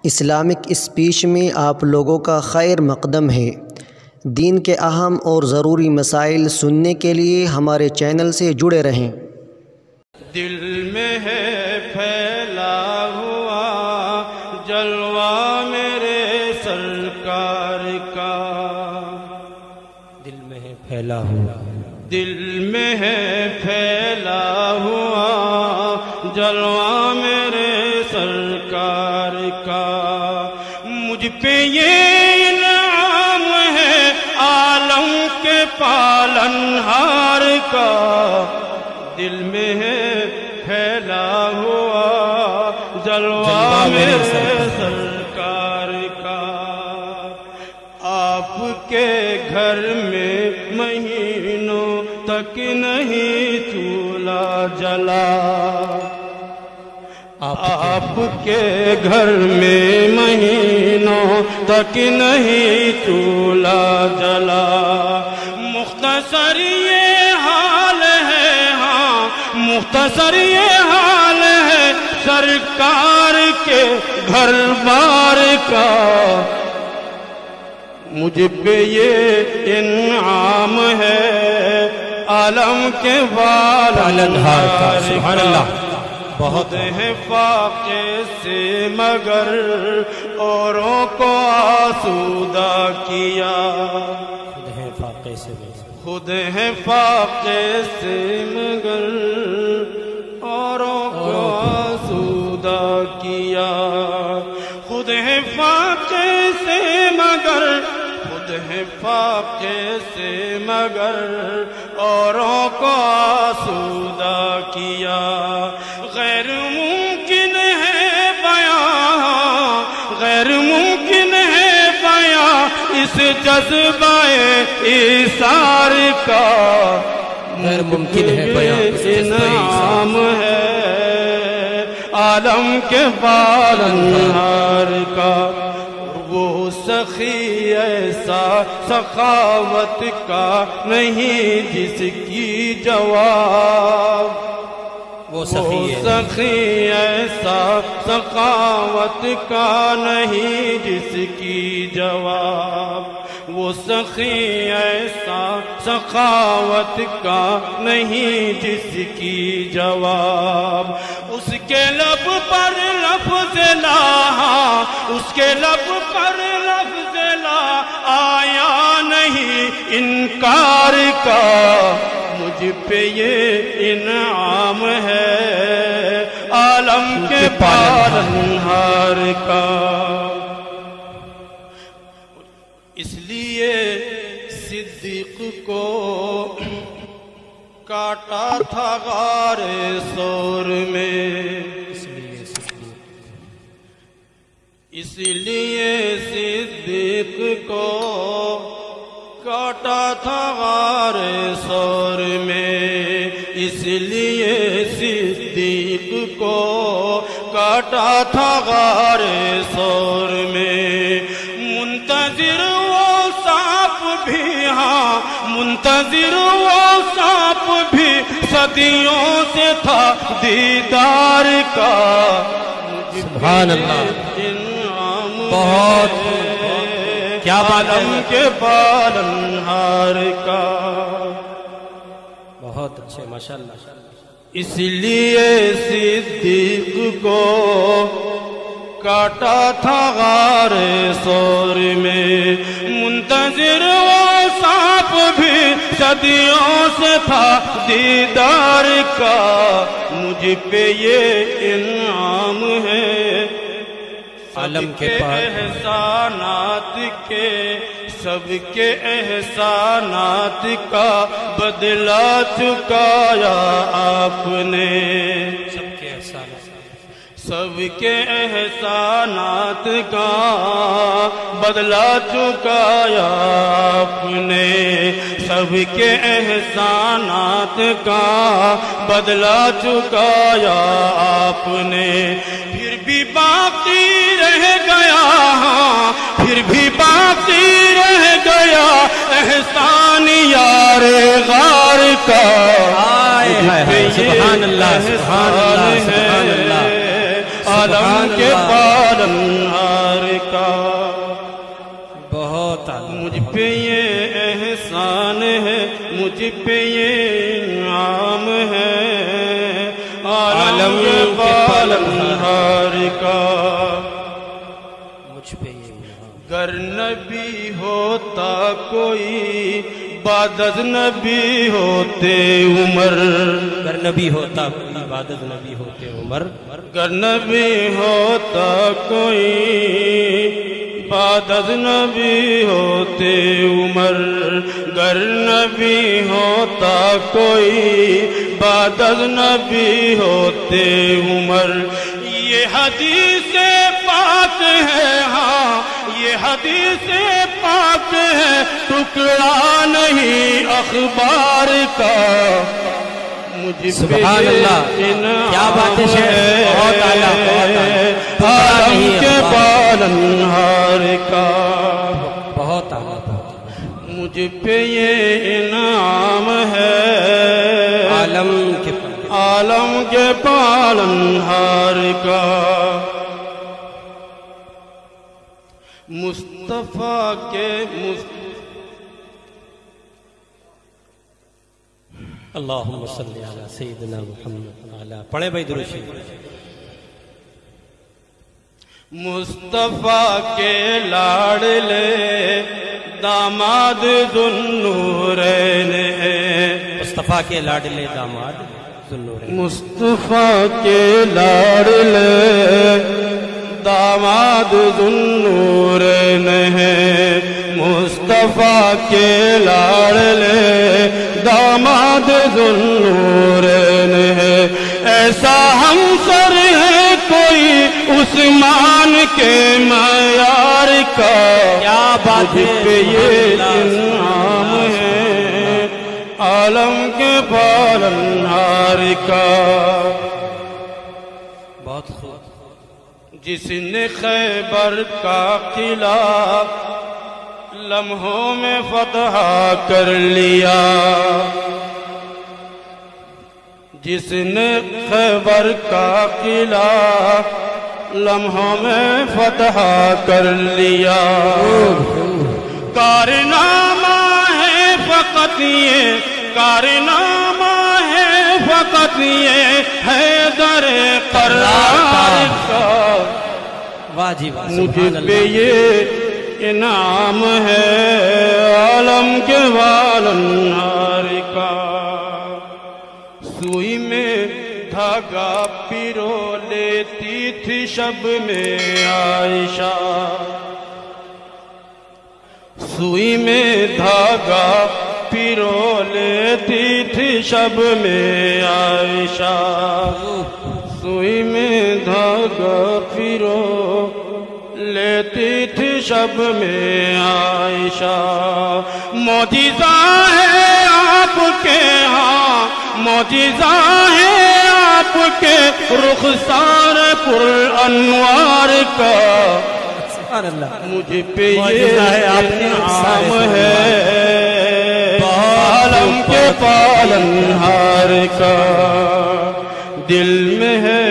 Islamic speech میں آپ لوگوں کا خیر مقدم ہے۔ دین کے اہم اور ضروری مسائل سننے کے لیے ہمارے چینل سے جڑے رہیں۔ دل میں ہے پھیلا ہوا جلوہ میرے سرکار کا، دل میں ہے پھیلا ہوا، دل میں ہے پھیلا ہوا جلوہ میرے سرکار کا، مجھ پہ یہ انعام ہے عالم کے پالنہار کا، دل میں ہے پھیلا ہوا جلوہ میرے سرکار کا، آپ کے گھر میں مہینوں تک نہیں چولہا جلا، آپ کے گھر میں مہینوں تک نہیں چولہا جلا، مختصر یہ حال ہے، ہاں مختصر یہ حال ہے سرکار کے گھر بار کا، مجھ پہ یہ انعام ہے عالم کے پالنہار کا، سبحان اللہ، بہت ہے فاقے سے مگر اوروں کو آسودہ کیا، خود ہے فاقے سے خود ہے فاقے سے مگر اوروں کو آسودہ کیا، خود ہے فاقے سے مگر، خود ہے فاقے سے مگر اوروں کو آسودہ کیا، غیر ممکن ہے بیان، غیر ممکن ہے بیان اس جذبہ ایثار کا، غیر ممکن ہے بیان انعام ہے عالم کے پالنہار کا، وہ سخی ایسا سخاوت کا نہیں جس کی جواب، وہ سخی ایسا سخاوت کا نہیں جس کی جواب، وہ سخی ایسا سخاوت کا نہیں جس کی جواب، اس کے لب پر لفظ لا، اس کے لب پر لفظ لا آیا نہیں انکار کا، مجھ پہ یہ انعام ہے عالم کے پالنہار کا، اس لیے صدیق کو کاٹا تھا غار ثور میں، اس لیے صدیق کو کاٹا تھا غار ثور میں، اس لیے صدیق کو کاٹا تھا غار ثور میں، منتظر وہ سانپ بھی، ہاں منتظر وہ سانپ بھی صدیوں سے تھا دیدار کا، سبحان اللہ، بہت کیا بات عالم کے پالنہار کا، بہت اچھے ماشاءاللہ، اس لیے صدیق کو کاٹا تھا غار ثور میں، منتظر وہ سانپ بھی صدیوں سے تھا دیدار کا، مجھ پہ یہ انعام ہے عالم کے احسانات کے، سب کے احسانات کا بدلہ چکایا آپ نے، سب کے احسانات کا بدلہ چکایا آپ نے، سب کے احسانات کا بدلہ چکایا آپ نے، پھر بھی باقی رہ گیا، ہاں پھر بھی باقی رہ گیا احسان یار غار کا، سبحان اللہ، سبحان اللہ، سبحان اللہ، عالم کے پالنہار پہ یہ احسان ہے، مجھ پہ یہ انعام ہے، عالم کے پالنہار کا مجھ پہ یہ انعام۔ گر نبی ہوتا کوئی بعد از نبی ہوتے عمر، گر نبی ہوتا کوئی بعد از نبی ہوتے عمر، گر نبی ہوتا کوئی بعد از نبی ہوتے عمر، گر نبی ہوتا کوئی بعد از نبی ہوتے عمر۔ یہ حدیث پاک ہے، ہاں یہ حدیث پاک ہے، ٹکڑا نہیں اخبار کا، مجھ سبحان اللہ، کیا بات ہے شیخ، بہت اعلیٰ، بہت اعلیٰ، عالم کے پالنہار کا، بہت اعلیٰ، بہت اعلیٰ، مجھ پہ یہ انعام ہے، عالم کے پالنہار کا، مصطفیٰ کے اللہم صلی علی سیدنا محمد علی، پڑھے بھائی درود شریف۔ مصطفیٰ کے لاڈلے داماد ذوالنورین ہیں، مصطفیٰ کے لاڈلے داماد ذوالنورین، مصطفیٰ کے لاڈلے داماد ذوالنورین ہیں، مصطفیٰ کے لاڈلے داماد ذوالنورین ہیں، ایسا ہمسر ہے کوئی عثمان کے معیار کا، کیا بات ہے، مجھ پہ یہ انعام ہے، عالم کے پالنہار کا، بہت خوب۔ جس نے خیبر کا قلعہ لمحوں میں فتح کر لیا، جس نے خیبر کا قلعہ لمحوں میں فتح کر لیا، کارنامہ ہے فقط یہ، کارنامہ ہے فقط یہ حیدر قرار کا، واہ جی واہ، مجھ سبحان پہ اللہ، یہ انعام ہے، عالم کے پالنہار کا، سوئی میں دھاگا پیرو لیتی تھی شب میں عائشہ، سوئی میں دھاگا پیرو لیتی تھی شب میں عائشہ، سوئی میں دھاگا پیرو لیتی تھی شب میں عائشہ، معجزہ ہے آپ کے ہاں، معجزہ ہے آپ کے رخسار پر انوار کا، سبحان اللہ، مجھ پہ یہ انعام ہے، عالم کے پالنہار کا، دل میں ہے